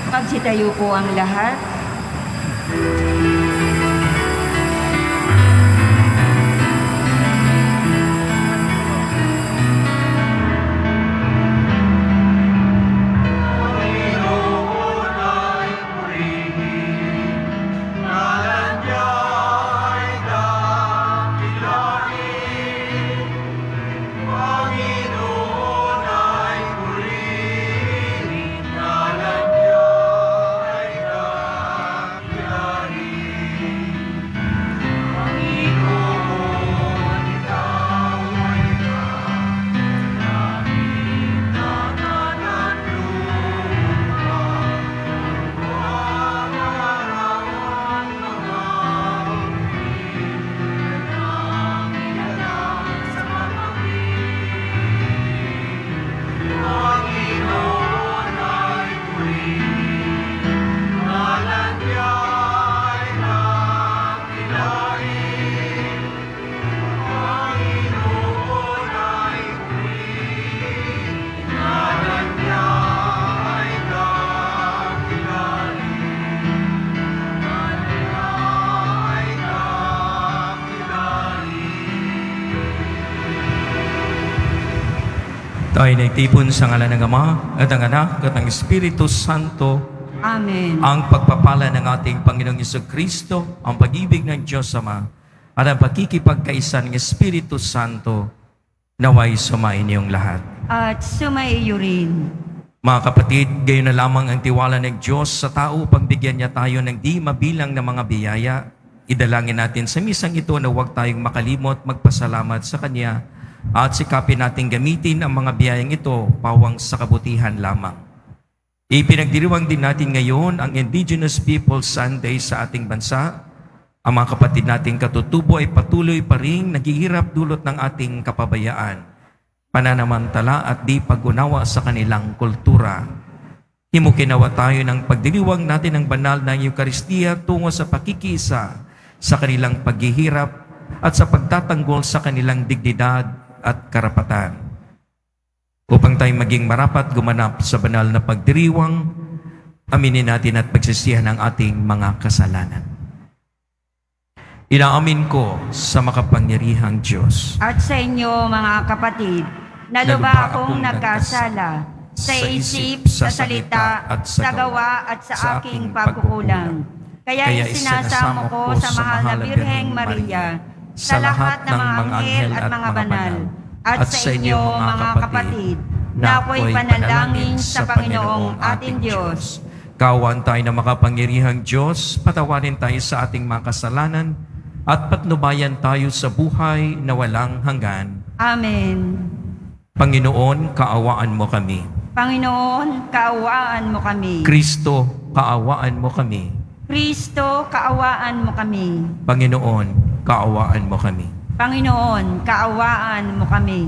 Magsitayo po ang lahat. Tayo nagtipon sa ngalan ng Ama at ng Anak at ng Espiritu Santo. Amen. Ang pagpapala ng ating Panginoong Jesucristo, ang pag-ibig ng Diyos Ama, at ang pakikipagkaisa ng Espiritu Santo, naway sumain niyong lahat. At sumaiyo rin. Mga kapatid, gayon na lamang ang tiwala ng Diyos sa tao upang bigyan niya tayo ng di mabilang na mga biyaya. Idalangin natin sa misang ito na huwag tayong makalimot magpasalamat sa Kanya at sikapin natin gamitin ang mga biyayang ito pawang sa kabutihan lamang. Ipinagdiriwang din natin ngayon ang Indigenous Peoples Sunday sa ating bansa. Ang mga kapatid nating katutubo ay patuloy pa rin naghihirap dulot ng ating kapabayaan, pananamantala at di pag-unawa sa kanilang kultura. Himukinawa tayo ng pagdiriwang natin ng banal na Eucharistia tungo sa pakikisa sa kanilang paghihirap at sa pagtatanggol sa kanilang dignidad at karapatan. Upang tayo maging marapat gumanap sa banal na pagdiriwang, aminin natin at pagsisihan ang ating mga kasalanan. Inaamin ko sa makapangyarihang Diyos At sa inyo mga kapatid, na lubha akong nagkasala sa isip, sa salita, at sa gawa at sa aking pagkukulang. Kaya isinasamo ko sa mahal na Birheng Maria, sa lahat ng mga anghel at mga banal, at sa inyo mga kapatid, na ako'y panalangin sa Panginoong ating Diyos. Kawan tayo na makapangyarihang Diyos, patawarin tayo sa ating mga kasalanan, at patnubayan tayo sa buhay na walang hanggan. Amen. Panginoon, kaawaan mo kami. Panginoon, kaawaan mo kami. Kristo, kaawaan mo kami. Kristo, kaawaan mo kami. Panginoon, kaawaan mo kami. Panginoon, kaawaan mo kami.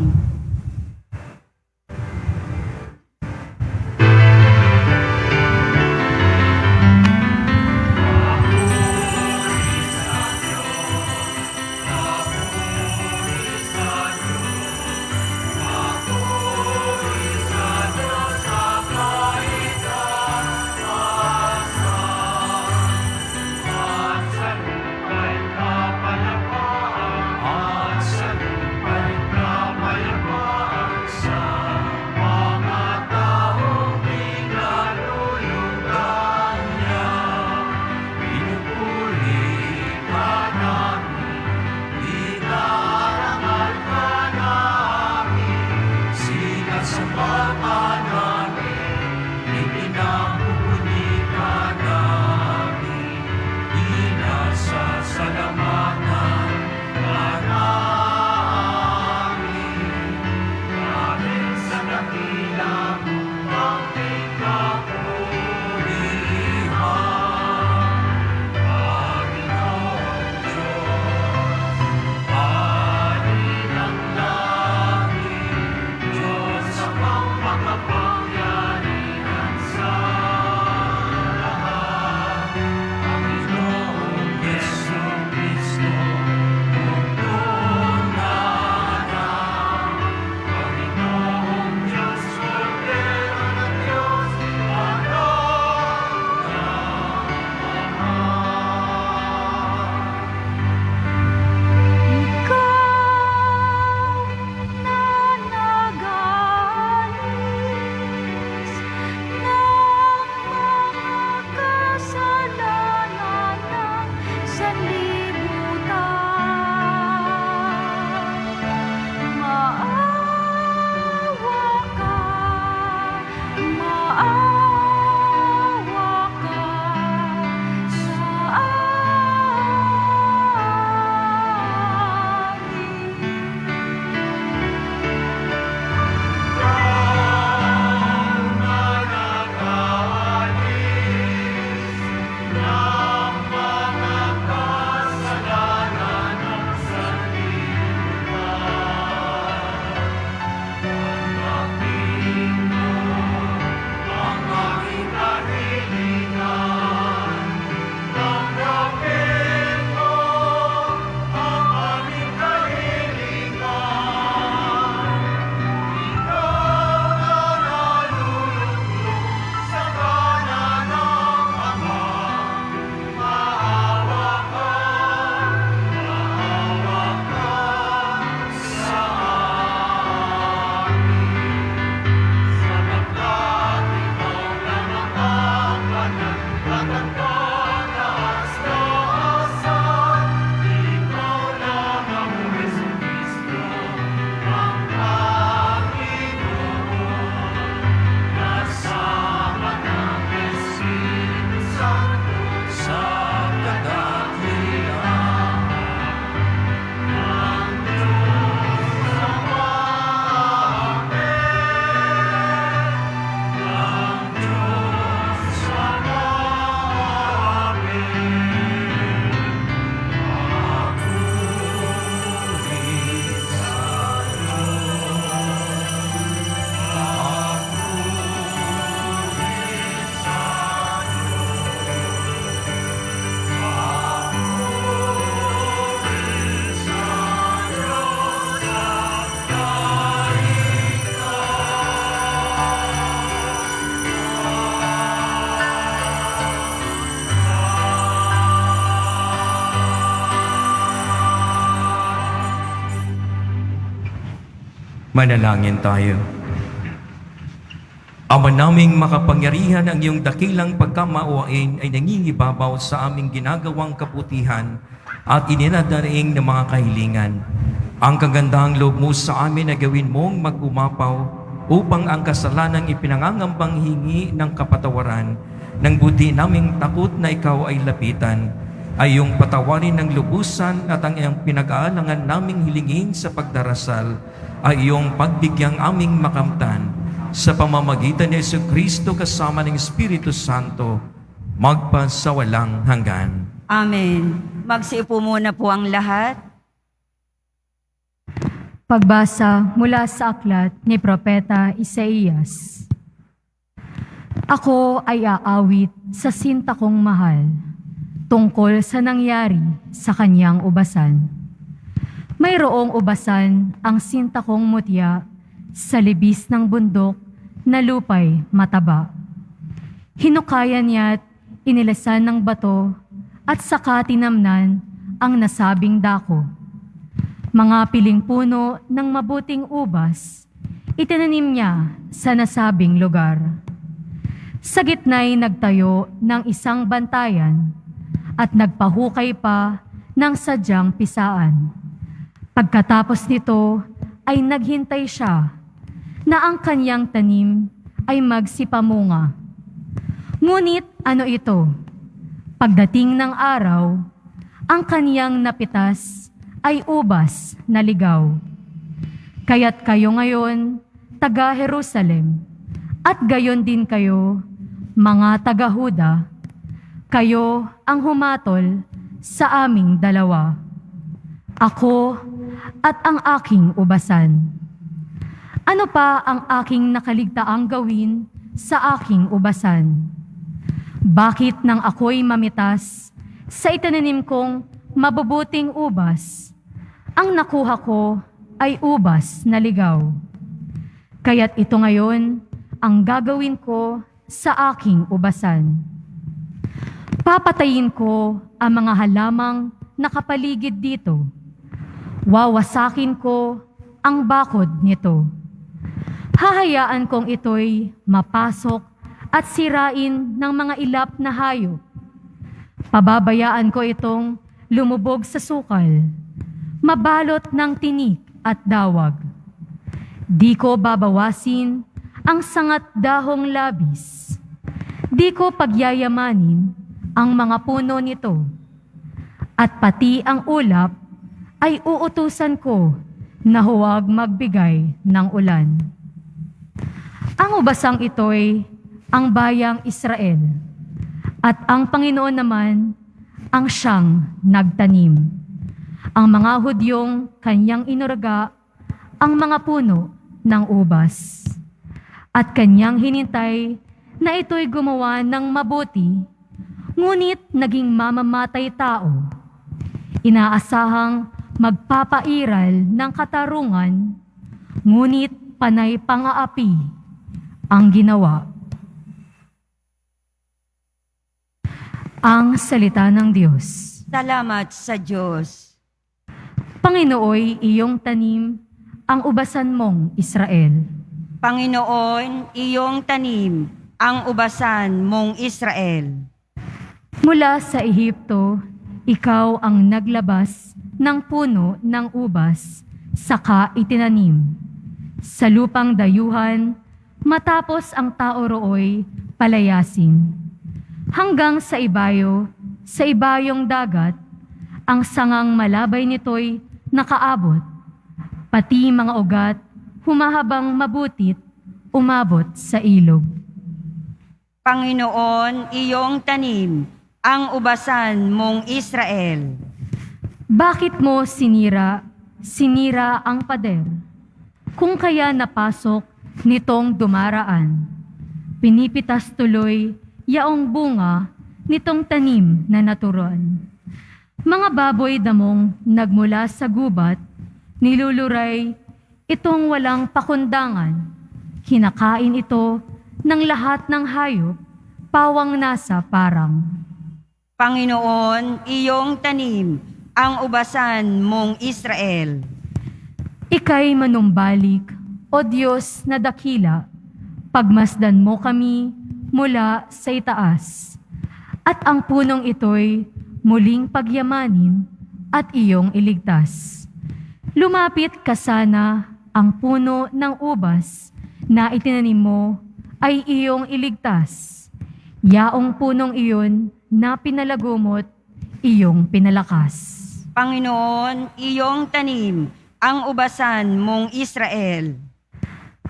Manalangin tayo. Ama naming makapangyarihan, ang iyong dakilang pagkamauwain ay nangingibabaw sa aming ginagawang kabutihan at ininadaring ng mga kahilingan. Ang kagandahang loob mo sa amin na gawin mong mag-umapaw upang ang kasalanang ipinangangambang hingi ng kapatawaran ng buti naming takot na ikaw ay lapitan, ay iyong patawarin ng lubusan at ang iyong pinag-aalangan naming hilingin sa pagdarasal ay iyong pagbigyang aming makamtan sa pamamagitan ni Jesucristo kasama ng Espiritu Santo, magpasawalang hanggan. Amen. Magsiupo muna po ang lahat. Pagbasa mula sa aklat ni Propeta Isaías. Ako ay aawit sa sinta kong mahal, tungkol sa nangyari sa kanyang ubasan. Mayroong ubasan ang sinta kong mutya sa libis ng bundok na lupay mataba. Hinukaya niya't inilasan ng bato at saka tinamnan ang nasabing dako. Mga piling puno ng mabuting ubas, itinanim niya sa nasabing lugar. Sa gitna'y nagtayo ng isang bantayan at nagpahukay pa ng sadyang pisaan. Pagkatapos nito ay naghintay siya na ang kanyang tanim ay magsipamunga. Ngunit ano ito? Pagdating ng araw, ang kaniyang napitas ay ubas na ligaw. Kaya't kayo ngayon, taga Jerusalem, at gayon din kayo, mga taga Huda, kayo ang humatol sa aming dalawa, ako at ang aking ubasan. Ano pa ang aking nakaligtaang gawin sa aking ubasan? Bakit nang ako'y mamitas sa itinanim kong mabubuting ubas, ang nakuha ko ay ubas na ligaw? Kaya't ito ngayon ang gagawin ko sa aking ubasan. Papatayin ko ang mga halamang nakapaligid dito. Wawasakin ko ang bakod nito. Hahayaan kong ito'y mapasok at sirain ng mga ilap na hayop. Pababayaan ko itong lumubog sa sukal, mabalot ng tinik at dawag. Di ko babawasin ang sangat dahong labis. Di ko pagyayamanin ang mga puno nito. At pati ang ulap ay uutusan ko na huwag magbigay ng ulan. Ang ubasang ito'y ang bayang Israel, at ang Panginoon naman ang siyang nagtanim. Ang mga Hudyong kanyang inuraga ang mga puno ng ubas, at kanyang hinintay na ito'y gumawa ng mabuti, ngunit naging mamamatay tao. Inaasahang magpapairal ng katarungan, ngunit panay pang-aapi ang ginawa. Ang salita ng Diyos. Salamat sa Diyos. Panginooy, iyong tanim ang ubasan mong Israel. Panginoon, iyong tanim ang ubasan mong Israel. Mula sa Ehipto, ikaw ang naglabas ng puno ng ubas, saka itinanim. Sa lupang dayuhan, matapos ang tao rooy palayasin. Hanggang sa ibayong dagat, ang sangang malabay nito'y nakaabot. Pati mga ugat, humahabang mabutit, umabot sa ilog. Panginoon, iyong tanim ang ubasan mong Israel. Bakit mo sinira ang pader? Kung kaya napasok nitong dumaraan, pinipitas tuloy yaong bunga nitong tanim na naturon. Mga baboy damong nagmula sa gubat, niluluray itong walang pakundangan. Kinakain ito ng lahat ng hayop, pawang nasa parang. Panginoon, iyong tanim ang ubasan mong Israel. Ika'y manumbalik O Diyos na dakila, pagmasdan mo kami mula sa itaas, at ang punong ito'y muling pagyamanin at iyong iligtas. Lumapit ka sana, ang puno ng ubas na itinanim mo ay iyong iligtas. Yaong punong iyon na pinalagumot, iyong pinalakas. Panginoon, iyong tanim, ang ubasan mong Israel.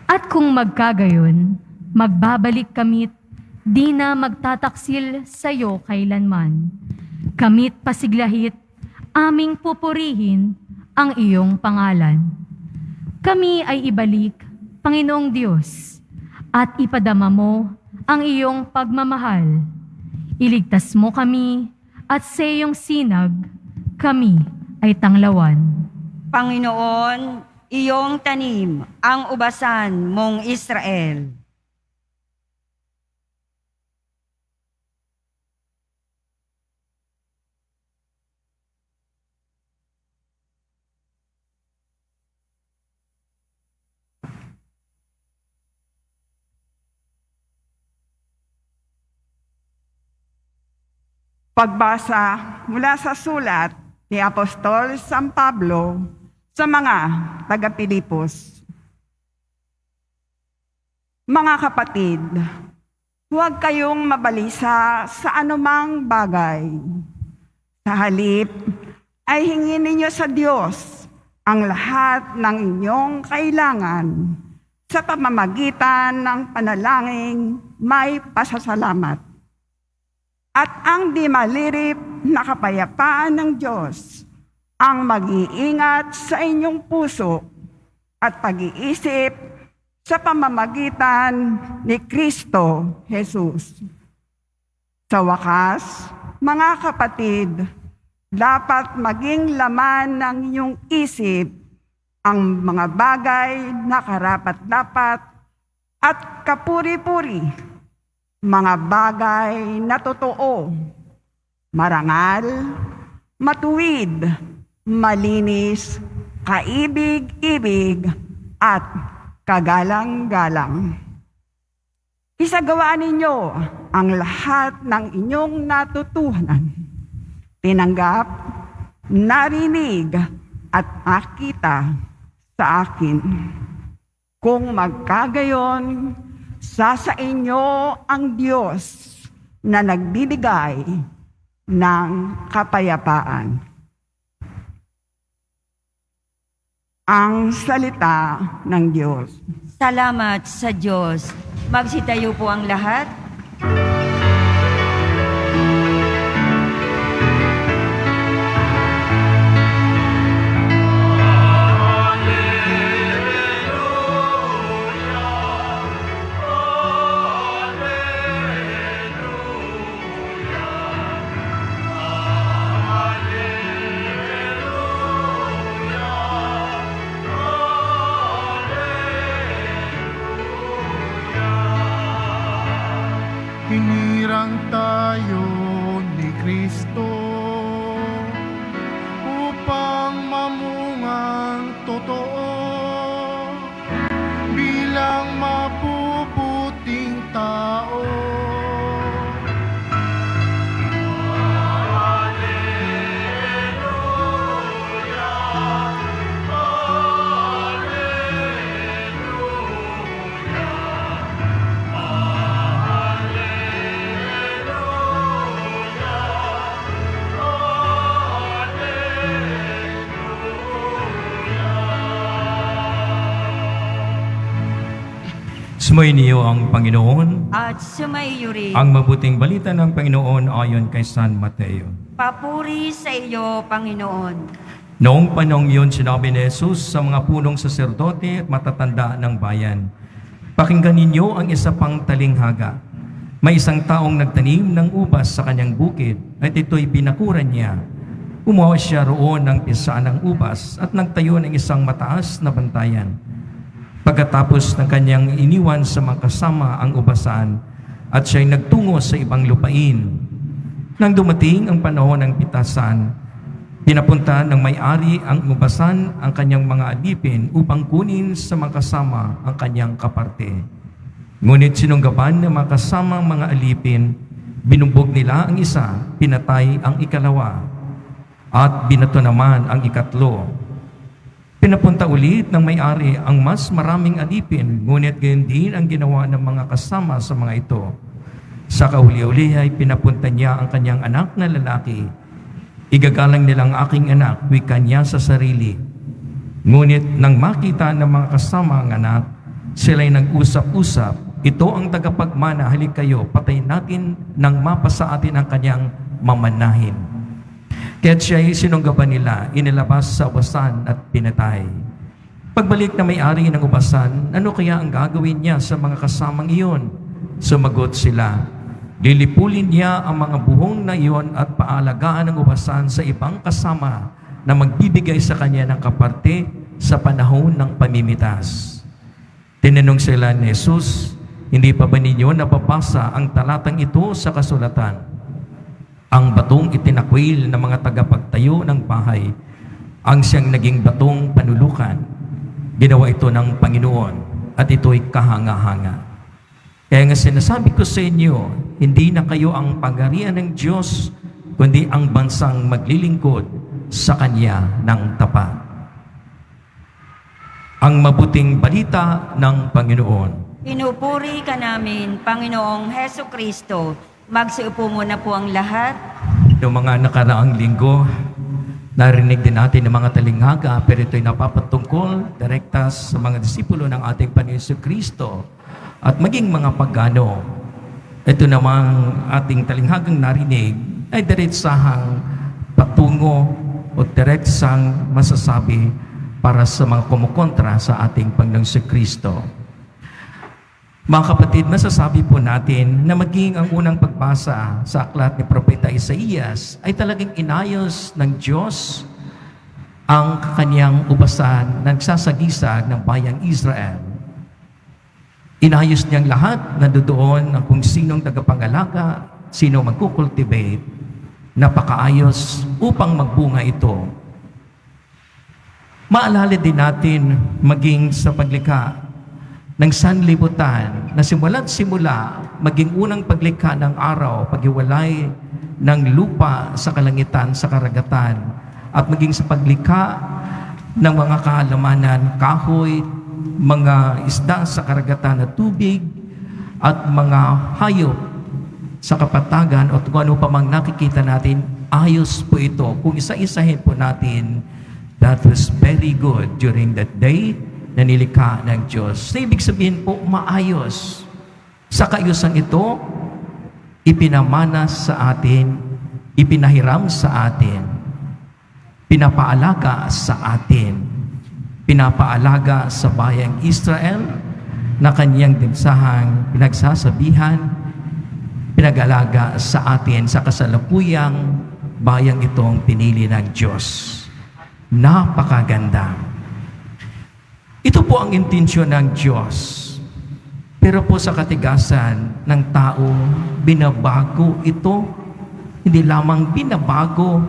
At kung magkagayon, magbabalik kamit, di na magtataksil sa'yo kailanman. Kamit pasiglahit, aming pupurihin ang iyong pangalan. Kami ay ibalik, Panginoong Diyos, at ipadama mo ang iyong pagmamahal. Iligtas mo kami, at sa iyong sinag, kami ay tanglawan. Panginoon, iyong tanim, ang ubasan mong Israel. Pagbasa mula sa sulat ni Apostol San Pablo sa mga taga-Pilipos. Mga kapatid, huwag kayong mabalisa sa anumang bagay. Sa halip, ay hingin ninyo sa Diyos ang lahat ng inyong kailangan sa pamamagitan ng panalangin may pasasalamat. At ang di malirip na kapayapaan ng Diyos ang mag-iingat sa inyong puso at pag-iisip sa pamamagitan ni Kristo Jesus. Sa wakas, mga kapatid, dapat maging laman ng inyong isip ang mga bagay na karapat-dapat at kapuri-puri, mga bagay na totoo, marangal, matuwid, malinis, kaibig-ibig, at kagalang-galang. Isagawa ninyo ang lahat ng inyong natutuhanan, tinanggap, narinig, at nakita sa akin. Kung magkagayon, sa inyo ang Diyos na nagbibigay ng kapayapaan. Ang salita ng Diyos. Salamat sa Diyos. Magsitayo po ang lahat. Hinirang tayo ni Kristo upang mamungang totoo bilang mabubuting tao. Sumayin niyo ang Panginoon. At sumaiyo rin. Ang mabuting balita ng Panginoon ayon kay San Mateo. Papuri sa iyo, Panginoon. Noong panahong yun, sinabi ni Jesus sa mga punong saserdote at matatanda ng bayan, "Pakinggan ninyo ang isa pang talinghaga. May isang taong nagtanim ng ubas sa kanyang bukid at ito'y binakuran niya. Umuha siya roon ng pisaan ng ubas at nagtayo ng isang mataas na bantayan. Pagkatapos ng kanyang iniwan sa mga kasama ang ubasan at siya'y nagtungo sa ibang lupain. Nang dumating ang panahon ng pitasan, Pinapunta ng may-ari ang ubasan ang kanyang mga alipin upang kunin sa mga kasama ang kanyang kaparte. Ngunit sinunggaban ng mga kasamang mga alipin, binugbog nila ang isa, pinatay ang ikalawa, at binato naman ang ikatlo. Pinapunta ulit ng may-ari ang mas maraming alipin, ngunit gayon din ang ginawa ng mga kasama sa mga ito. Sa kauli-uli ay pinapunta niya ang kanyang anak na lalaki. Igagalang nilang aking anak, wika niya sa sarili. Ngunit nang makita ng mga kasama ang anak, sila'y nag-usap-usap, ito ang tagapagmana, halik kayo, patayin natin nang mapasa atin ang kanyang mamanahin. Kaya't siya'y sinunggaban nila, inilabas sa ubasan at pinatay. Pagbalik na may-ari ng ubasan, ano kaya ang gagawin niya sa mga kasamang iyon? Sumagot sila, lilipulin niya ang mga buhong na iyon at paalagaan ng ubasan sa ibang kasama na magbibigay sa kanya ng kaparte sa panahon ng pamimitas. Tinanong sila ni Jesus, hindi pa ba ninyo napapasa ang talatang ito sa kasulatan? Ang batong itinakwil ng mga tagapagtayo ng bahay, ang siyang naging batong panulukan. Ginawa ito ng Panginoon at ito'y kahanga-hanga. Kaya nga sinasabi ko sa inyo, hindi na kayo ang pagarian ng Diyos, kundi ang bansang maglilingkod sa Kanya ng tapat. Ang mabuting balita ng Panginoon. Pinupuri ka namin, Panginoong Heso Kristo. Magsiupo muna po ang lahat. Noong mga nakaraang linggo, narinig din natin ng mga talinghaga, pero ito'y napapatungkol direkta sa mga disipulo ng ating Panginoon Kristo at maging mga pagano. Ito namang ating talinghagang narinig ay diretsahang patungo o diretsang masasabi para sa mga kumukontra sa ating Panginoong Kristo. Mga kapatid, masasabi po natin na maging ang unang pagbasa sa aklat ni Propeta Isaías ay talagang inayos ng Diyos ang kanyang ubasan na nagsasagisag ng bayang Israel. Inayos niyang lahat na doon ang kung sinong tagapangalaga, sino magkukultivate, napakaayos upang magbunga ito. Maalala din natin maging sa paglikha ng sanlibutan na simula't simula maging unang paglikha ng araw, paghiwalay ng lupa sa kalangitan, sa karagatan, at maging sa paglikha ng mga kahalamanan, kahoy, mga isda sa karagatan at tubig, at mga hayop sa kapatagan o kung ano pa mang nakikita natin, ayos po ito. Kung isa-isahin po natin, that was very good during that day na nilikha ng Diyos. So, ibig sabihin po, maayos. Sa kaayusan ito, ipinamana sa atin, ipinahiram sa atin, pinapaalaga sa atin, pinapaalaga sa bayang Israel na kanyang dinsahang pinagsasabihan, pinag-alaga sa atin sa kasalukuyang bayang itong pinili ng Diyos. Napakaganda. Ito po ang intensyon ng Diyos. Pero po sa katigasan ng tao, binabago ito. Hindi lamang binabago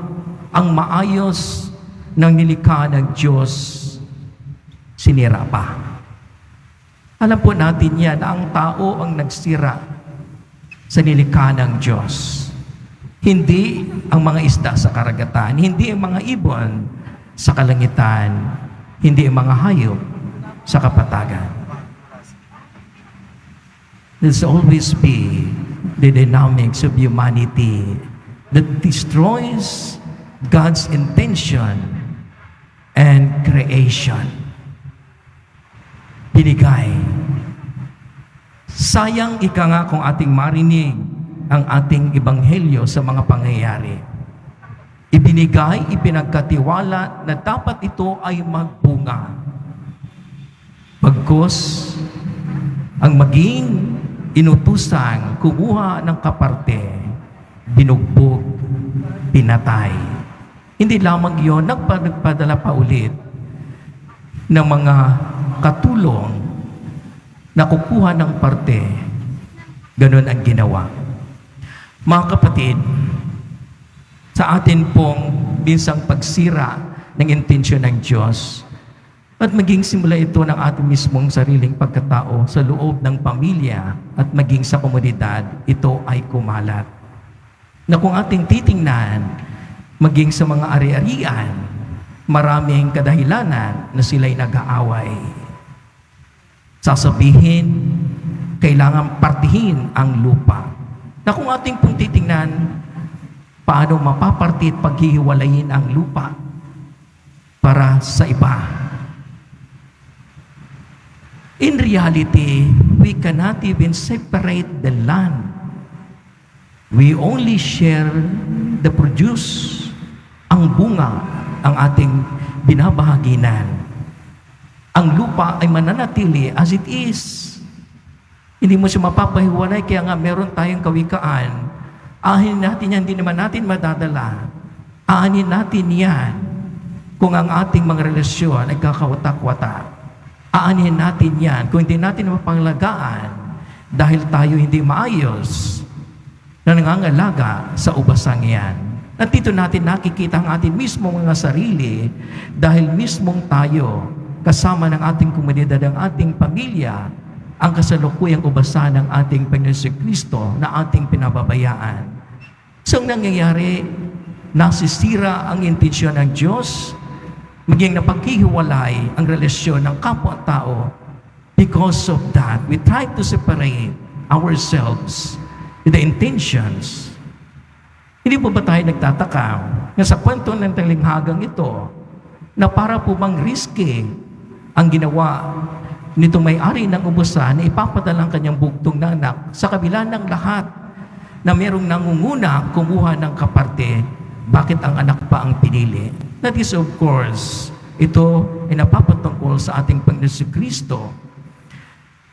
ang maayos ng nilikha ng Diyos, sinira pa. Alam po natin yan, ang tao ang nagsira sa nilikha ng Diyos. Hindi ang mga isda sa karagatan, hindi ang mga ibon sa kalangitan, hindi ang mga hayop sa kapatagan. There's always be the dynamics of humanity that destroys God's intention and creation. Binigay. Sayang ika nga kung ating marinig ang ating ebanghelyo sa mga pangyayari. Ibinigay, ipinagkatiwala na dapat ito ay magbunga. Pagkos ang maging inutusang kumuha ng kaparte, binugbog, pinatay. Hindi lamang yun, nagpadala pa ulit ng mga katulong na kukuha ng parte. Ganun ang ginawa. Mga kapatid, sa atin pong minsang pagsira ng intensyon ng Diyos. At maging simula ito ng ating mismong sariling pagkatao sa loob ng pamilya at maging sa komunidad, ito ay kumalat. Na kung ating titingnan, maging sa mga ari-arian, maraming kadahilanan na sila'y nag-aaway. Sasabihin, kailangan partihin ang lupa. Na kung ating pong titingnan, paano mapaparti at paghihiwalayin ang lupa para sa iba. In reality, we cannot even separate the land. We only share the produce, ang bunga, ang ating binabahaginan. Ang lupa ay mananatili as it is. Hindi mo siya mapapahiwalay, kaya nga meron tayong kawikaan. Ahin natin yan, hindi naman natin madadala. Aanin natin yan kung ang ating mga relasyon ay kakawatak-watak. Aanin natin yan kung hindi natin mapangalagaan dahil tayo hindi maayos na nangangalaga sa ubasang yan. At dito natin nakikita ang ating mismong mga sarili dahil mismong tayo kasama ng ating komunidad, ang ating pamilya, ang kasalukuyang ubasan ng ating Panginoon Kristo na ating pinababayaan. So ang nangyayari, nasisira ang intensyon ng Diyos, maging napaghihiwalay ang relasyon ng kapwa-tao. Because of that, we try to separate ourselves with the intentions. Hindi po ba tayo nagtataka na sa kwento ng talinghagang ito, na para po bang risky ang ginawa nito may-ari ng ubusan na ipapadala ang kanyang bugtong na anak sa kabila ng lahat na merong nangunguna kumuha ng kaparte, bakit ang anak pa ang pinili? That is, of course, ito ay napapatungkol sa ating Panginoon Kristo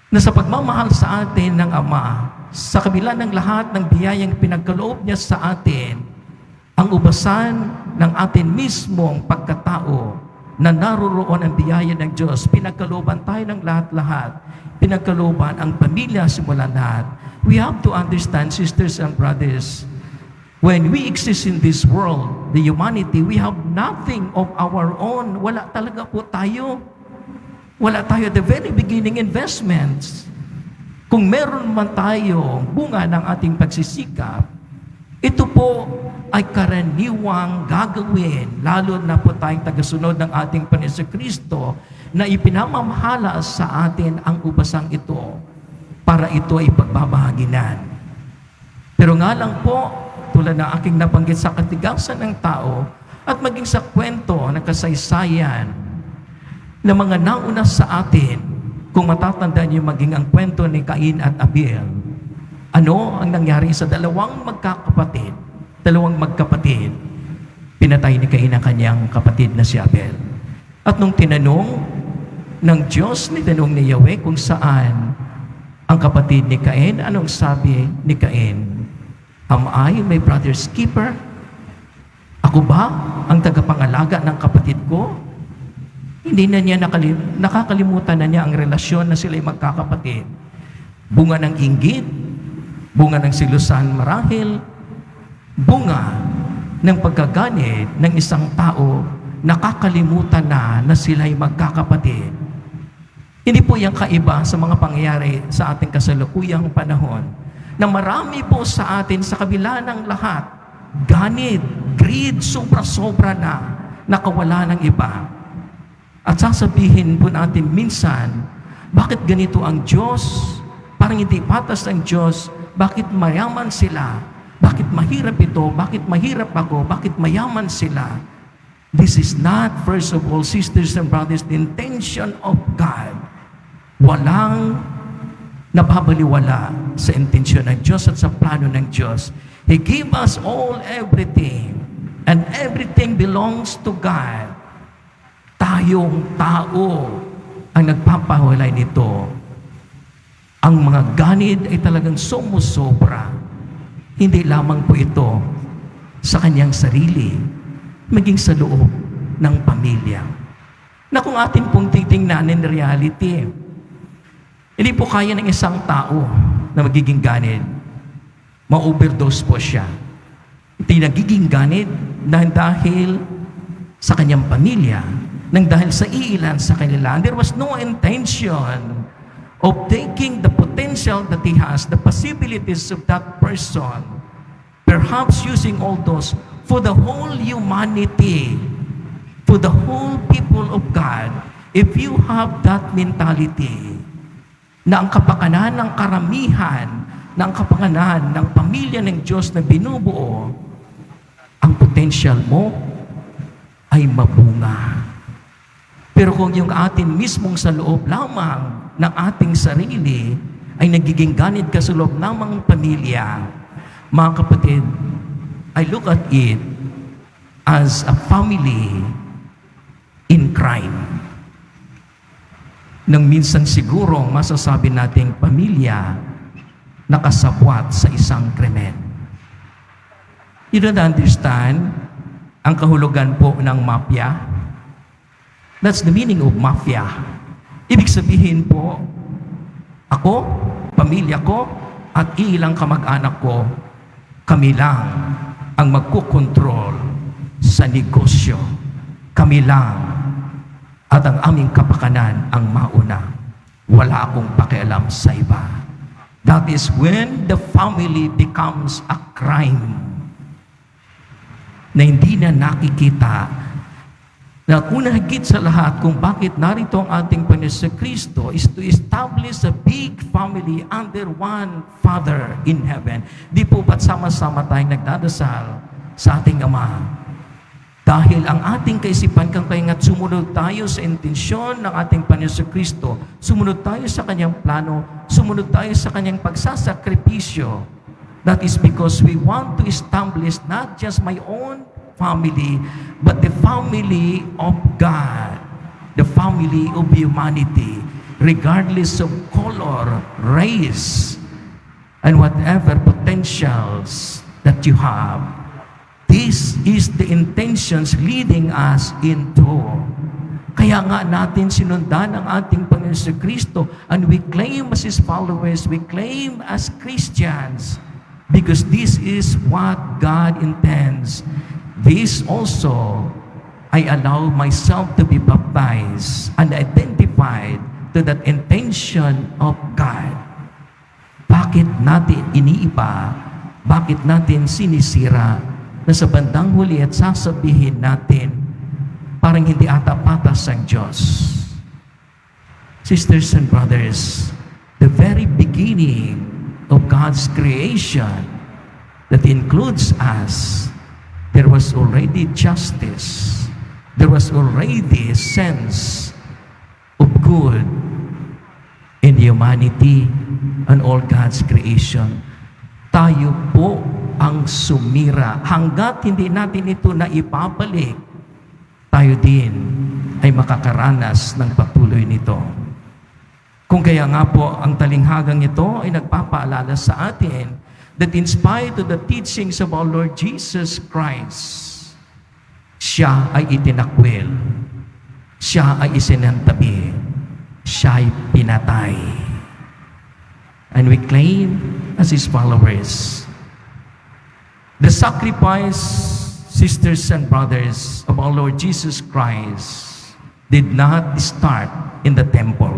na sa pagmamahal sa atin ng Ama, sa kabila ng lahat ng biyayang pinagkaloob niya sa atin, ang ubasan ng atin mismong pagkatao na naroroon ang biyaya ng Diyos, pinagkalooban tayo ng lahat-lahat, pinagkalooban ang pamilya simula lahat. We have to understand, sisters and brothers, when we exist in this world, the humanity, we have nothing of our own. Wala talaga po tayo. Wala tayo at the very beginning investments. Kung meron man tayo bunga ng ating pagsisikap, ito po ay karaniwang gagawin, lalo na po tayong tagasunod ng ating Panginoon Kristo na ipinamamahala sa atin ang ubasang ito para ito ay pagbabahaginan. Pero nga lang po, tulad na aking nabanggit sa katigasan ng tao at maging sa kwento ng kasaysayan na mga nauna sa atin, kung matatandaan niyo maging ang kwento ni Cain at Abel, ano ang nangyari sa dalawang magkapatid? Pinatay ni Cain ang kanyang kapatid na si Abel. At nung tinanong ng Diyos, nitanong ni Yahweh kung saan ang kapatid ni Cain, anong sabi ni Cain? Am I my brother's keeper? Ako ba ang tagapangalaga ng kapatid ko? Hindi na niya nakakalimutan na niya ang relasyon na sila'y magkakapatid. Bunga ng inggit, bunga ng silusan marahil, bunga ng pagkaganit ng isang tao, nakakalimutan na sila'y magkakapatid. Hindi po yung kaiba sa mga pangyayari sa ating kasalukuyang panahon na marami po sa atin sa kabila ng lahat, ganit, greed, sobra-sobra na nakawala ng iba. At sasabihin po natin minsan, bakit ganito ang Diyos? Parang hindi patas ang Diyos. Bakit mayaman sila? Bakit mahirap ito? Bakit mahirap ako? Bakit mayaman sila? This is not, first of all, sisters and brothers, the intention of God. Walang nababaliwala sa intensyon ng Diyos at sa plano ng Diyos. He gave us all everything, and everything belongs to God. Tayong tao ang nagpapahulay nito. Ang mga ganid ay talagang sumusobra. Hindi lamang po ito sa kanyang sarili, maging sa loob ng pamilya. Na kung atin pong titingnan in reality, hindi po kaya ng isang tao na magiging ganid. Ma-overdose po siya. Hindi nagiging ganit dahil sa kanyang pamilya, nang dahil sa iilan sa kanila. And there was no intention of taking the potential that he has, the possibilities of that person, perhaps using all those for the whole humanity, for the whole people of God. If you have that mentality, na ang kapakanan ng karamihan, na ang kapakanan ng pamilya ng Diyos na binubuo, ang potential mo ay mabunga. Pero kung yung atin mismong sa loob lamang ng ating sarili ay nagiging ganit ka sa loob ng mga pamilya, mga kapatid, I look at it as a family in crime. Nang minsan siguro masasabi nating pamilya nakasabwat sa isang krimen. You don't understand ang kahulugan po ng mafia? That's the meaning of mafia. Ibig sabihin po, ako, pamilya ko, at ilang kamag-anak ko, kami lang ang magkukontrol sa negosyo. Kami lang at ang aming kapakanan ang mauna. Wala akong pakialam sa iba. That is when the family becomes a crime na hindi na nakikita na una higit sa lahat kung bakit narito ang ating Panginoon Kristo is to establish a big family under one Father in heaven. Di po ba't sama-sama tayong nagdadasal sa ating Ama? Dahil ang ating kaisipan kang kaingat sumunod tayo sa intensyon ng ating Panginoon Kristo, sumunod tayo sa kanyang plano, sumunod tayo sa kanyang pagsasakripisyo. That is because we want to establish not just my own family, but the family of God, the family of humanity, regardless of color, race, and whatever potentials that you have. This is the intentions leading us into. Kaya nga natin sinundan ang ating Panginoon Kristo, and we claim as His followers, we claim as Christians, because this is what God intends. This also, I allow myself to be baptized and identified to that intention of God. Bakit natin iniiba? Bakit natin sinisira? Na sa bandang huli at sasabihin natin, parang hindi ata patas ang Diyos. Sisters and brothers, the very beginning of God's creation that includes us, there was already justice. There was already a sense of good in humanity and all God's creation. Tayo po ang sumira. Hanggat hindi natin ito na ipapalik, tayo din ay makakaranas ng patuloy nito. Kung kaya nga po, ang talinghagang ito ay nagpapaalala sa atin that in spite of the teachings of our Lord Jesus Christ, siya ay itinakwil, siya ay isinantabi, siya ay pinatay. And we claim as His followers, the sacrifice, sisters and brothers, of our Lord Jesus Christ did not start in the temple,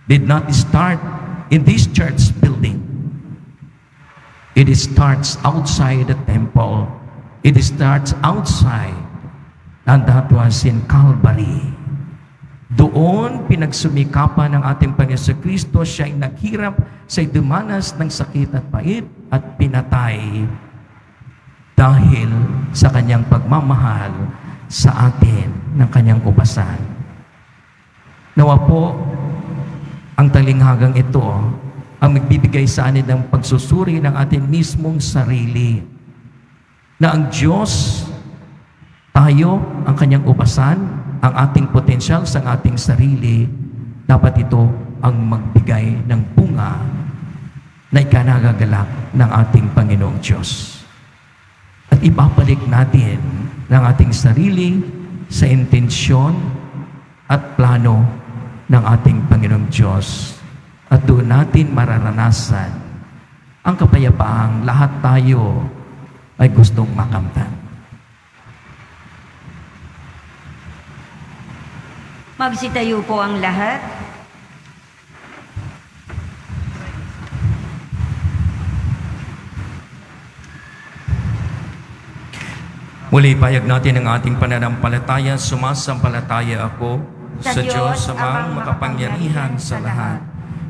did not start in this church building. It starts outside the temple. It starts outside, and that was in Calvary. Doon pinagsumikapan ng ating Panginoon Kristo, siya ay naghirap, siya ay dumanas ng sakit at pait at pinatay dahil sa kanyang pagmamahal sa atin ng kanyang ubasan. Nawa po ang talinghagang ito ang magbibigay sa atin ng pagsusuri ng ating mismong sarili, na ang Diyos, tayo, ang kanyang ubasan, ang ating potensyal sa ating sarili, dapat ito ang magbigay ng bunga na ikanagagalak ng ating Panginoong Diyos. At ibabalik natin ng ating sarili sa intensyon at plano ng ating Panginoong Diyos. At doon natin mararanasan ang kapayapaang lahat tayo ay gustong makamtan? Magsitayo po ang lahat. Muli, payag natin ang ating pananampalataya. Sumasampalataya ako sa Diyos amang makapangyarihan sa lahat,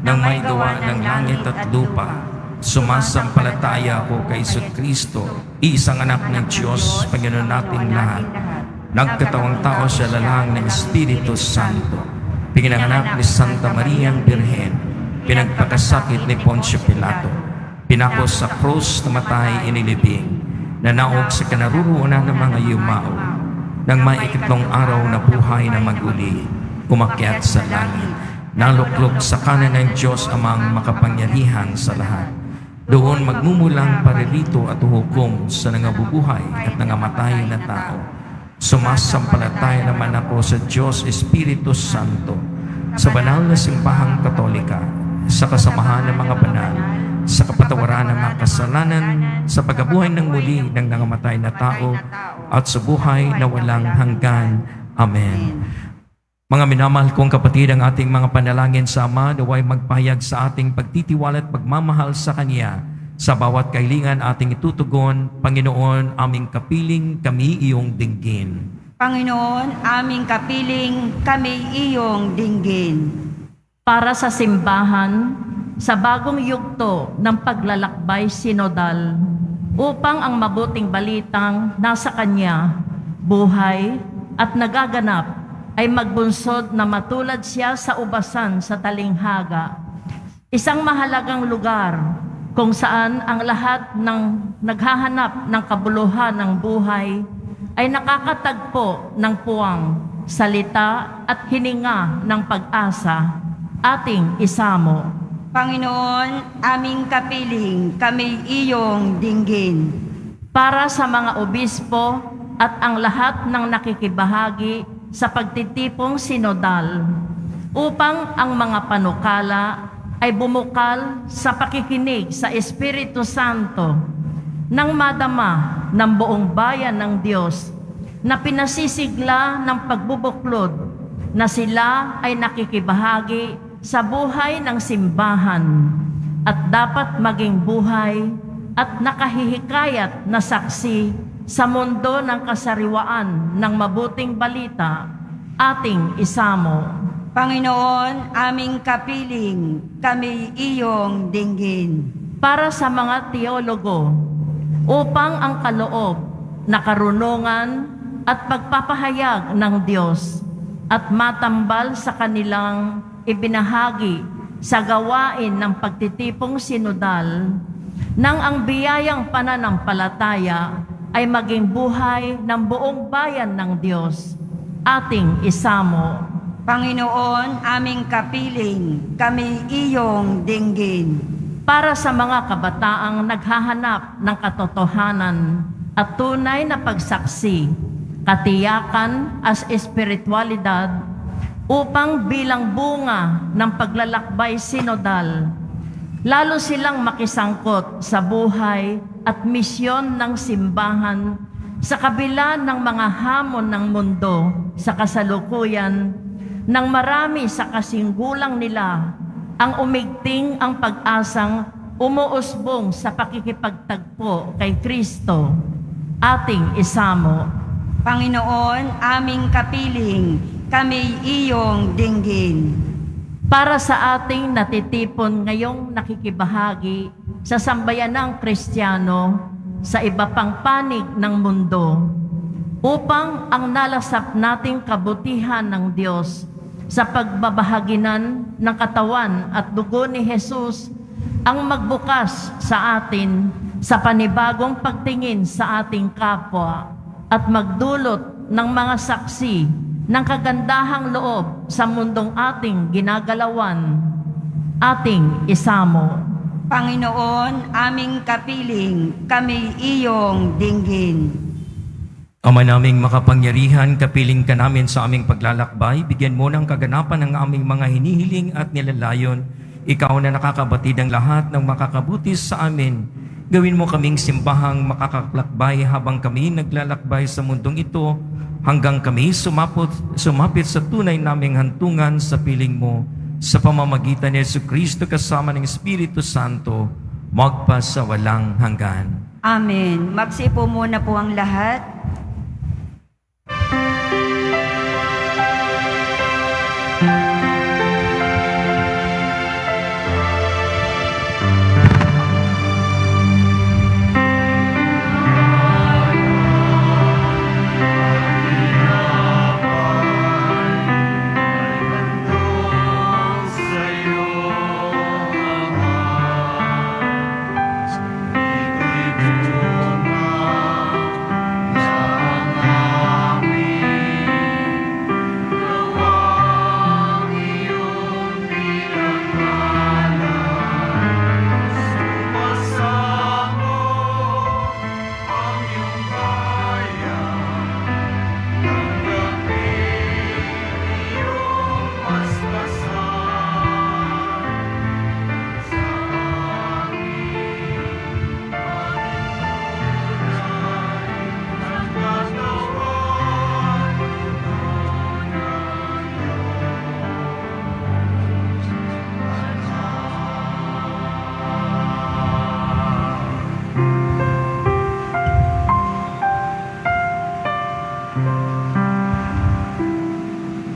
ng may gawa ng langit at lupa. Sumasampalataya ako kay Kristo, iisang anak ng Diyos, Panginoon nating lahat. Nagkatawang tao sa lalang ng Espiritu Santo. Pinanganak ni Santa Mariang Birhen. Pinagpakasakit ni Poncio Pilato. Pinako sa krus, namatay, inilibing. Nanaog sa kinaruruunan ng mga yumao. Nang may ikatlong araw na buhay na maguli, umakyat sa langit. Naluklog sa kanan ng Diyos amang makapangyarihan sa lahat. Doon magmumulang paririto at hukom sa nangabubuhay at nangamatay na tao. Sumasampalataya naman ako sa Diyos Espiritu Santo, sa banal na simbahang katolika, sa kasamahan ng mga banal, sa kapatawaran ng mga kasalanan, sa pagkabuhay ng muli ng nangamatay na tao, at sa buhay na walang hanggan. Amen. Mga minamahal kong kapatid, ang ating mga panalangin sa Ama naway magpahayag sa ating pagtitiwala at pagmamahal sa Kanya. Sa bawat kahilingan ating itutugon, Panginoon, aming kapiling, kami iyong dinggin. Panginoon, aming kapiling, kami iyong dinggin. Para sa simbahan, sa bagong yugto ng paglalakbay sinodal, upang ang mabuting balitang nasa Kanya, buhay at nagaganap, ay magbunsod na matulad siya sa ubasan sa talinghaga. Isang mahalagang lugar kung saan ang lahat ng naghahanap ng kabuluhan ng buhay ay nakakatagpo ng puwang, salita at hininga ng pag-asa. Ating isamo. Panginoon, aming kapiling, kami iyong dinggin. Para sa mga obispo at ang lahat ng nakikibahagi sa pagtitipong sinodal, upang ang mga panukala ay bumukal sa pakikinig sa Espiritu Santo nang madama ng buong bayan ng Diyos na pinasisigla ng pagbubuklod na sila ay nakikibahagi sa buhay ng simbahan at dapat maging buhay at nakahihikayat na saksi sa mundo ng kasariwaan ng mabuting balita. Ating isamo. Panginoon, aming kapiling, kami iyong dinggin. Para sa mga teologo, upang ang kaloob na karunungan at pagpapahayag ng Diyos at matambal sa kanilang ibinahagi sa gawain ng pagtitipong sinodal, nang ang biyayang pananampalataya ay maging buhay ng buong bayan ng Diyos. Ating isamo. Panginoon, aming kapiling, kami iyong dinggin. Para sa mga kabataang naghahanap ng katotohanan at tunay na pagsaksi, katiyakan as espiritualidad, upang bilang bunga ng paglalakbay sinodal, lalo silang makisangkot sa buhay at misyon ng simbahan sa kabila ng mga hamon ng mundo sa kasalukuyan, nang marami sa kasinggulang nila ang umigting ang pag-asang umuusbong sa pakikipagtagpo kay Kristo. Ating isamo. Panginoon, aming kapiling, kami iyong dinggin. Para sa ating natitipon ngayong nakikibahagi sa sambayanang Kristiyano sa iba pang panig ng mundo, upang ang nalasap nating kabutihan ng Diyos sa pagbabahaginan ng katawan at dugo ni Jesus ang magbukas sa atin sa panibagong pagtingin sa ating kapwa at magdulot ng mga saksi ng kagandahang loob sa mundong ating ginagalawan. Ating isamo. Panginoon, aming kapiling, kami iyong dinggin. Ama naming makapangyarihan, kapiling ka namin sa aming paglalakbay, bigyan mo ng kaganapan ng aming mga hinihiling at nilalayon. Ikaw na nakakabatid ng lahat ng makakabuti sa amin. Gawin mo kaming simbahang makakaklakbay habang kami naglalakbay sa mundong ito hanggang kami sumapit sa tunay naming hantungan sa piling mo sa pamamagitan ni Jesucristo kasama ng Espiritu Santo magpasawalang hanggan. Amen. Magsipo muna po ang lahat.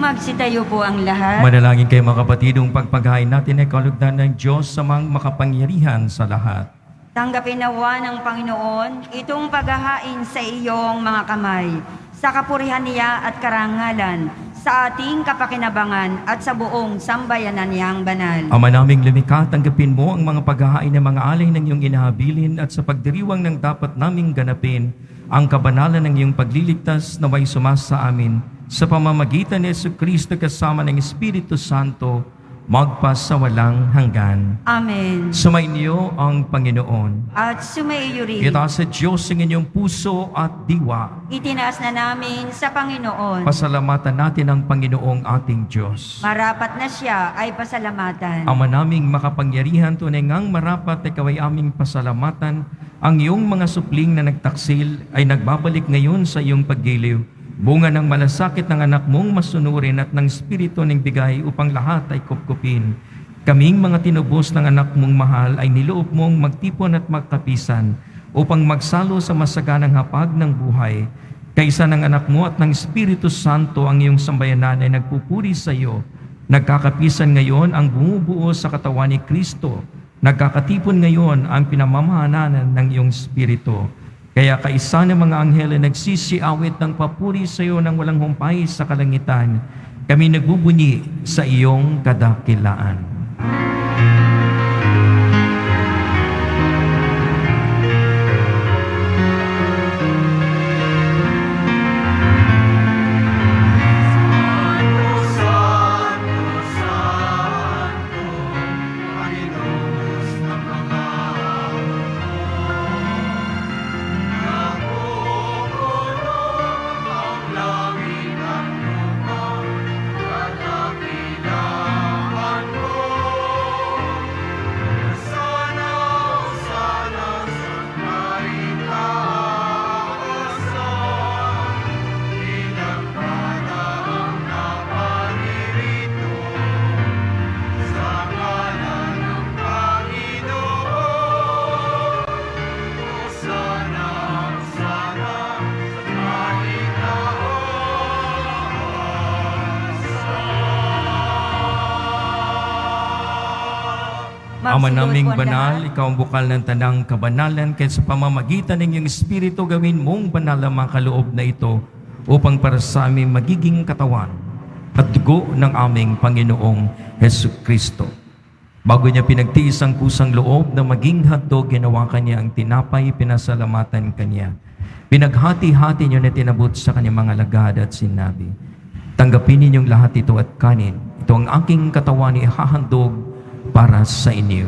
Magsitayo po ang lahat. Manalangin kayo mga kapatid, ang pagpaghain natin ay kalugdan ng Diyos sa mga makapangyarihan sa lahat. Tanggapin nawa ng Panginoon itong paghahain sa iyong mga kamay, sa kapurihan niya at karangalan, sa ating kapakinabangan at sa buong sambayanan niyang banal. Ama naming lumikha, tanggapin mo ang mga paghahain ng mga alay ng iyong inahabilin at sa pagdiriwang ng dapat naming ganapin, ang kabanalan ng iyong pagliligtas na may sumasa amin sa pamamagitan ni Jesucristo kasama ng Espiritu Santo magpasawalang hanggan. Amen. Sumainyo ang Panginoon. At sumaiyo rin. Itaas sa Diyos ang inyong puso at diwa. Itinaas na namin sa Panginoon. Pasalamatan natin ang Panginoong ating Diyos. Marapat na siya ay pasalamatan. Ama naming makapangyarihan, tunay ngang marapat ikaw ay aming pasalamatan. Ang iyong mga supling na nagtaksil ay nagbabalik ngayon sa iyong paggiliw. Bunga ng malasakit ng anak mong masunurin at ng Espiritu ng bigay upang lahat ay kupkupin. Kaming mga tinubos ng anak mong mahal ay niloob mong magtipon at magkapisan upang magsalo sa masaganang hapag ng buhay. Kaisa ng anak mo at ng Espiritu Santo ang iyong sambayanan ay nagpupuri sa iyo. Nagkakapisan ngayon ang bumubuo sa katawan ni Kristo. Nagkakatipon ngayon ang pinamamahanan ng iyong Espiritu. Kaya kaisa ng mga anghel ay nagsisiawit ng papuri sa iyo ng walang humpay sa kalangitan. Kami nagbubunyi sa iyong kadakilaan. Ama naming banal, ikaw ang bukal ng tanang kabanalan, kaya sa pamamagitan ng iyong Espiritu gawin mong banal ang mga kaloob na ito upang para sa aming magiging katawan at dugo ng aming Panginoong Jesucristo. Bago niya pinagtiis ang kusang loob na maging hotdog, ginawa kanya ang tinapay, pinasalamatan kanya. Pinaghati-hati niyo na tinabot sa kanyang mga lagad at sinabi, tanggapin ninyong lahat ito at kanin. Ito ang aking katawan, ihahandog para sa inyo.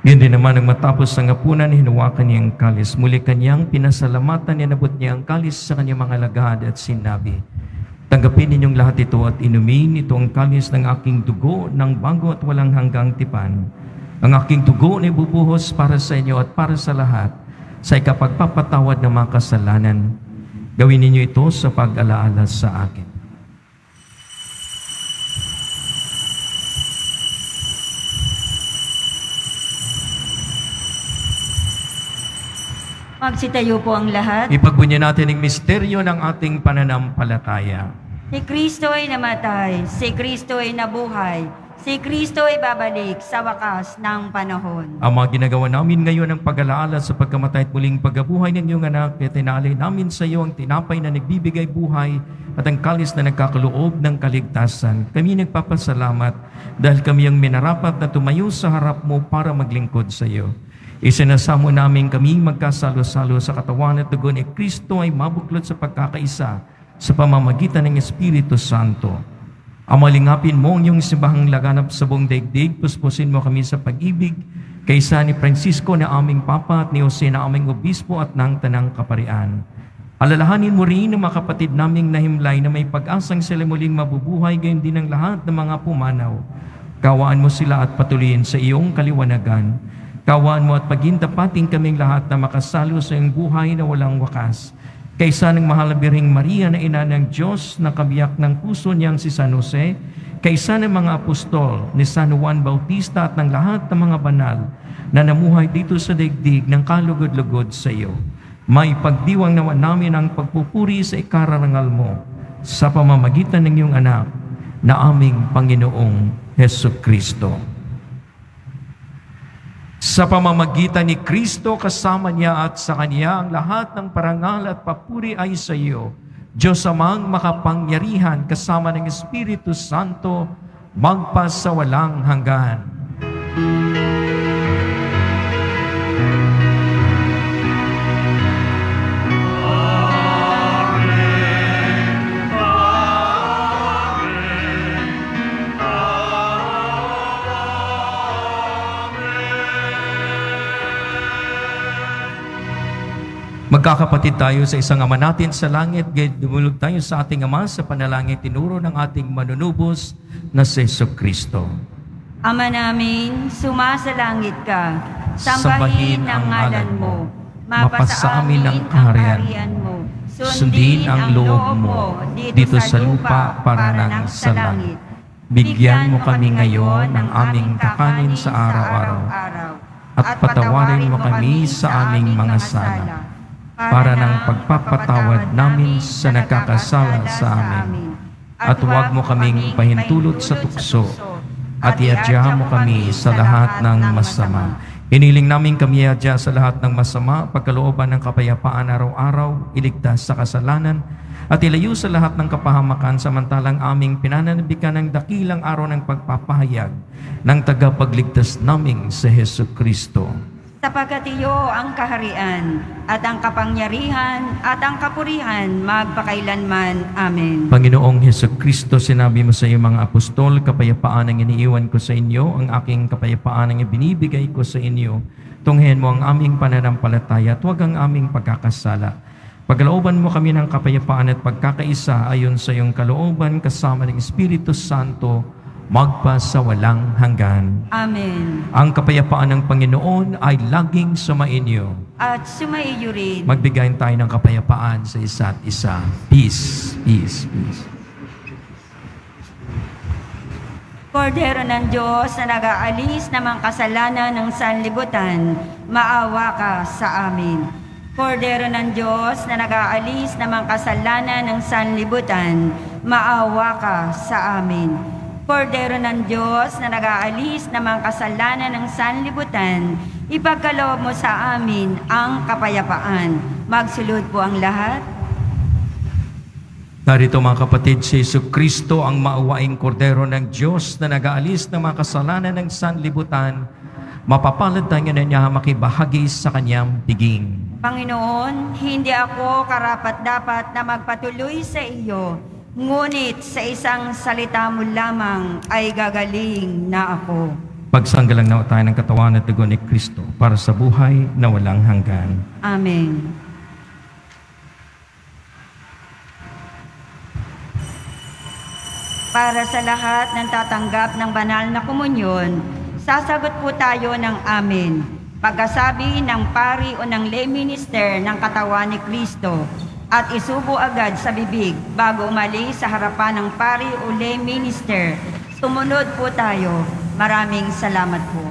Yun din naman ang matapos ang hapunan, hinawakan niya ang kalis. Muli kanyang pinasalamatan, inabot niya ang kalis sa kanyang mga alagad at sinabi, tanggapin ninyong lahat ito at inumin ito ang kalis ng aking dugo ng bago at walang hanggang tipan. Ang aking dugo na ibubuhos para sa inyo at para sa lahat sa ikapagpapatawad ng mga kasalanan. Gawin ninyo ito sa pag-alaala sa akin. Magsitayo po ang lahat. Ipagbunyan natin ang misteryo ng ating pananampalataya. Si Kristo ay namatay, si Kristo ay nabuhay, si Kristo ay babalik sa wakas ng panahon. Ang mga ginagawa namin ngayon ang pag-alaala sa pagkamatay at muling pagkabuhay ng iyong anak, kaya tinalay namin sa iyo ang tinapay na nagbibigay buhay at ang kalis na nagkakaloob ng kaligtasan. Kami nagpapasalamat dahil kami ang minarapat na tumayo sa harap mo para maglingkod sa iyo. Isinasamo namin kaming magkasalo-salo sa katawan at dugo ni Kristo ay mabuklod sa pagkakaisa sa pamamagitan ng Espiritu Santo. Amalingapin mo ang iyong simbahang laganap sa buong daigdig, puspusin mo kami sa pag-ibig, kaysa ni Francisco na aming Papa at ni Jose na aming Obispo at ng Tanang Kaparian. Alalahanin mo rin ang mga kapatid naming nahimlay na may pag-asang sila muling mabubuhay, gayon din ang lahat ng mga pumanaw. Kawaan mo sila at patuloyin sa iyong kaliwanagan. Kawaan mo at pagintapating kaming lahat na makasalo sa iyong buhay na walang wakas. Kaysa ng mahal na Birheng Maria na ina ng Diyos na kabiyak ng puso niyang si San Jose, kaysa ng mga apostol ni San Juan Bautista at ng lahat ng mga banal na namuhay dito sa daigdig ng kalugod-lugod sa iyo. May pagdiwang naman namin ang pagpupuri sa ikararangal mo sa pamamagitan ng iyong anak na aming Panginoong Hesukristo. Sa pamamagitan ni Kristo, kasama niya at sa Kanya, ang lahat ng parangal at papuri ay sa iyo. Diyos amang makapangyarihan, kasama ng Espiritu Santo, magpasawalang hanggan. Magkakapatid tayo sa isang Ama natin sa langit, dumulog tayo sa ating Ama sa panalangin tinuro ng ating manunubos na si Jesucristo. Ama namin, sumasalangit ka, sambahin ang ngalan mo, mapasa amin ang kaharian mo, sundin ang loob mo dito sa lupa para ng sa langit. Bigyan mo kami ngayon ng aming kakanin sa araw-araw, at patawarin mo kami sa aming mga sala, para ng pagpapatawad namin sa nagkakasala sa amin. At huwag mo kaming pahintulot sa tukso, at iadya mo kami sa lahat ng masama. Iniling namin kami iadya sa lahat ng masama, pagkalooban ng kapayapaan araw-araw, iligtas sa kasalanan, at ilayo sa lahat ng kapahamakan, samantalang aming pinananabikan ng dakilang araw ng pagpapahayag ng tagapagligtas naming sa Jesucristo. Sapagkat iyo ang kaharian, at ang kapangyarihan, at ang kapurihan, magpakailanman. Amen. Panginoong Jesucristo, sinabi mo sa iyong mga apostol, kapayapaan ang iniiwan ko sa inyo, ang aking kapayapaan ang ibinibigay ko sa inyo. Tunghen mo ang aming pananampalataya at huwag ang aming pagkakasala. Pagkalooban mo kami ng kapayapaan at pagkakaisa ayon sa iyong kalooban kasama ng Espiritu Santo, magpasawalang hanggan. Amen. Ang kapayapaan ng Panginoon ay laging sumainyo. At sumaiyo rin. Magbigayin tayo ng kapayapaan sa isa't isa. Peace, peace, peace. Kordero ng Diyos na nag-aalis ng mga kasalanan ng sanlibutan, maawa ka sa amin. Kordero ng Diyos na nag-aalis ng mga kasalanan ng sanlibutan, maawa ka sa amin. Kordero ng Diyos na nag-aalis ng mga kasalanan ng sanlibutan, ipagkaloob mo sa amin ang kapayapaan. Magsulod po ang lahat. Narito mga kapatid, si Jesucristo ang maawaing kordero ng Diyos na nag-aalis ng mga kasalanan ng sanlibutan. Mapapalad tayo na niya makibahagi sa kanyang piging. Panginoon, hindi ako karapat-dapat na magpatuloy sa iyo, ngunit sa isang salita mo lamang ay gagaling na ako. Magsanggalang na tayo ng katawan at dugo ni Kristo para sa buhay na walang hanggan. Amen. Para sa lahat ng tatanggap ng banal na komunyon, sasagot po tayo ng amen. Pagkasabi ng pari o ng lay minister ng katawan ni Kristo at isubo agad sa bibig bago umalis sa harapan ng pari o lay minister. Sumunod po tayo. Maraming salamat po.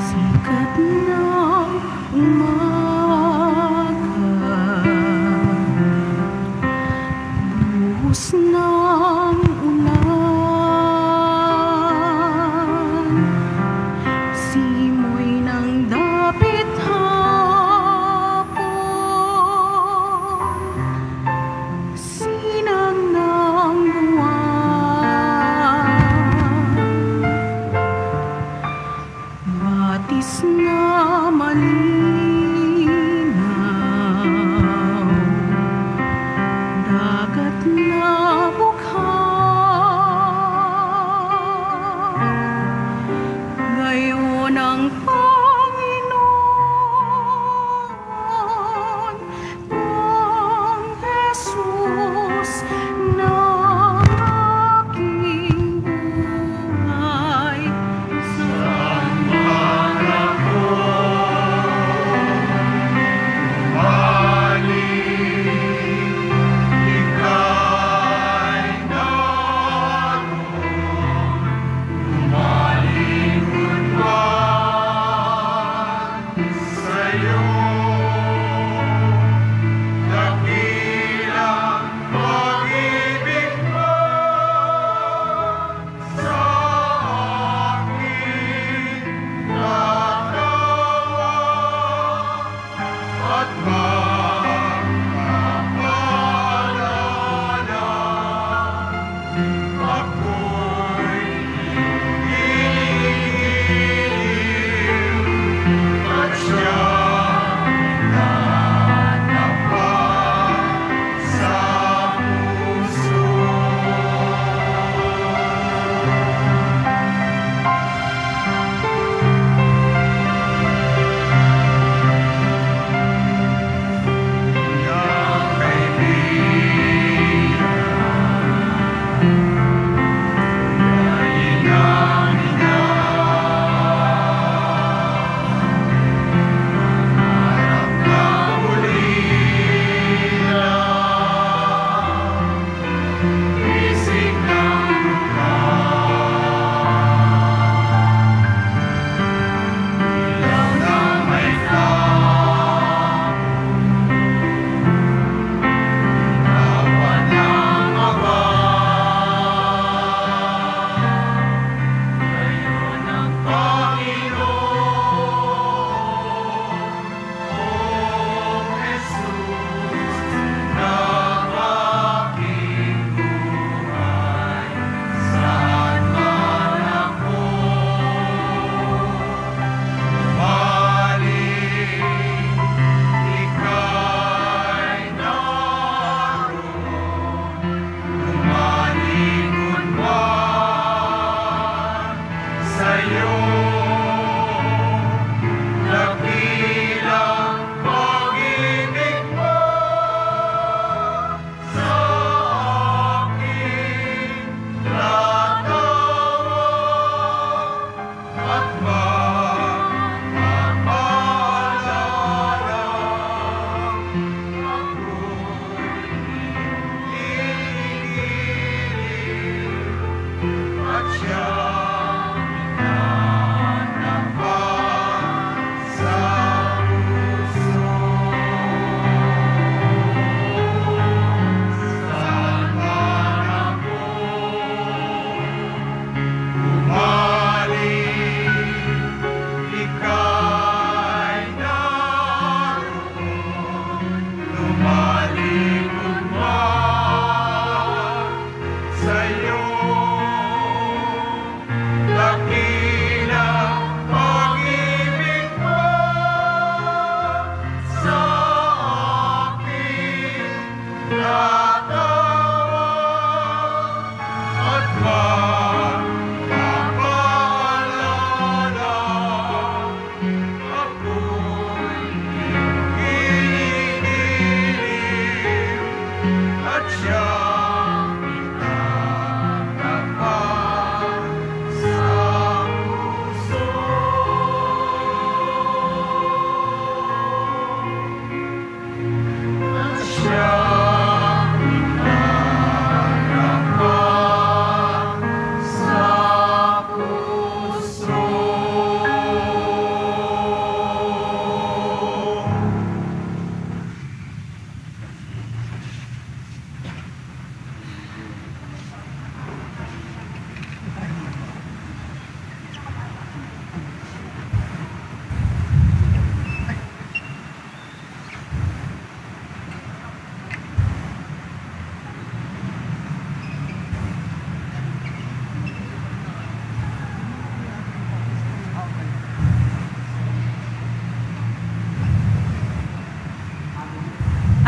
Sikat na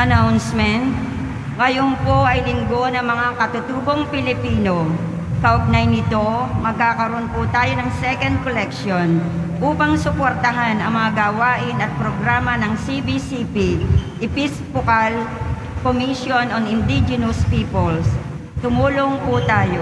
Announcement. Ngayon po ay linggo ng mga katutubong Pilipino. Kaugnay nito, magkakaroon po tayo ng second collection upang suportahan ang mga gawain at programa ng CBCP, Episcopal Commission on Indigenous Peoples. Tumulong po tayo.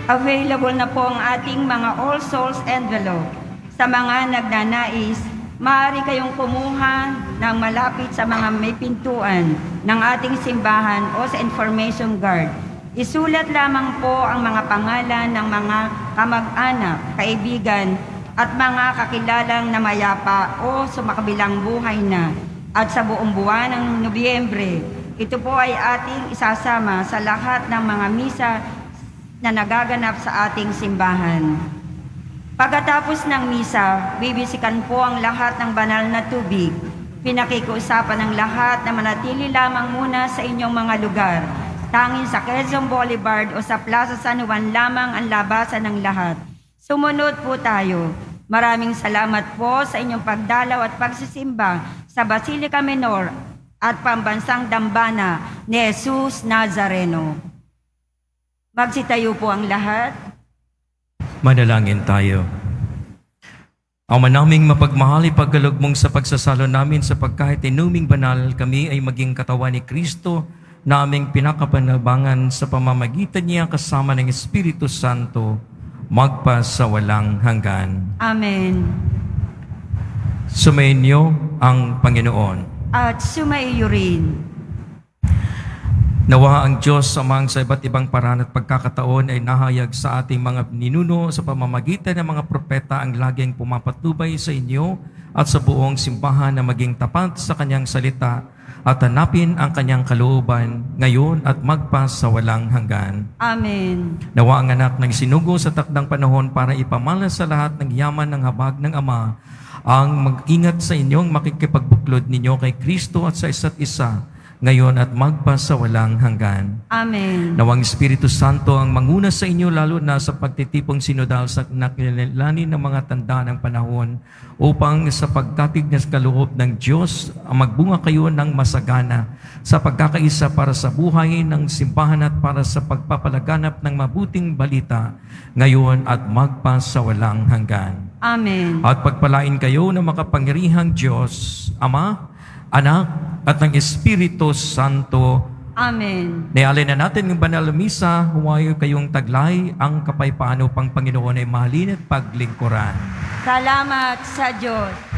Available na po ang ating mga All Souls envelope. Sa mga nagnanais, maaari kayong kumuha ng malapit sa mga may pintuan ng ating simbahan o sa information guard. Isulat lamang po ang mga pangalan ng mga kamag-anak, kaibigan, at mga kakilalang na mayapa o sumakabilang buhay na. At sa buong buwan ng Nobyembre, ito po ay ating isasama sa lahat ng mga misa na nagaganap sa ating simbahan. Pagkatapos ng misa, bibisikan po ang lahat ng banal na tubig. Pinakikiusapan ng lahat na manatili lamang muna sa inyong mga lugar. Tanging sa Quezon Boulevard o sa Plaza San Juan lamang ang labasan ng lahat. Sumunod po tayo. Maraming salamat po sa inyong pagdalaw at pagsisimba sa Basilica Menor at Pambansang Dambana ni Jesus Nazareno. Magsitayo po ang lahat. Manalangin tayo. Ama naming mapagmahal, ipagkaloob mong sa pagsasalo namin sa pagkahit inuming banal, kami ay maging katawan ni Kristo na aming pinakapanabangan sa pamamagitan niya kasama ng Espiritu Santo, magpa sa walang hanggan. Amen. Sumainyo ang Panginoon. At sumaiyo rin. Nawa ang Diyos amang sa iba't ibang paraan at pagkakataon ay nahayag sa ating mga ninuno sa pamamagitan ng mga propeta ang laging pumapatnubay sa inyo at sa buong simbahan na maging tapat sa kanyang salita at hanapin ang kanyang kalooban ngayon at magpa sa walang hanggan. Amen. Nawa ang anak ng sinugo sa takdang panahon para ipamalas sa lahat ng yaman ng habag ng Ama ang mag-ingat sa inyong makikipagbuklod ninyo kay Kristo at sa isa't isa ngayon at magpa sa walang hanggan. Amen. Nawang Espiritu Santo ang manguna sa inyo lalo na sa pagtitipong sinodal sa nakilalanin ng mga tanda ng panahon upang sa pagkatig na kaloob ng Diyos magbunga kayo ng masagana sa pagkakaisa para sa buhay ng simbahan at para sa pagpapalaganap ng mabuting balita ngayon at magpa sa walang hanggan. Amen. At pagpalain kayo ng makapangyarihang Diyos, Ama, Anak, at ng Espiritu Santo. Amen. Nialay na natin ng banal na misa, huwayo kayong taglay, ang kapaypaan upang Panginoon ay mahalin at paglingkuran. Salamat sa Diyos.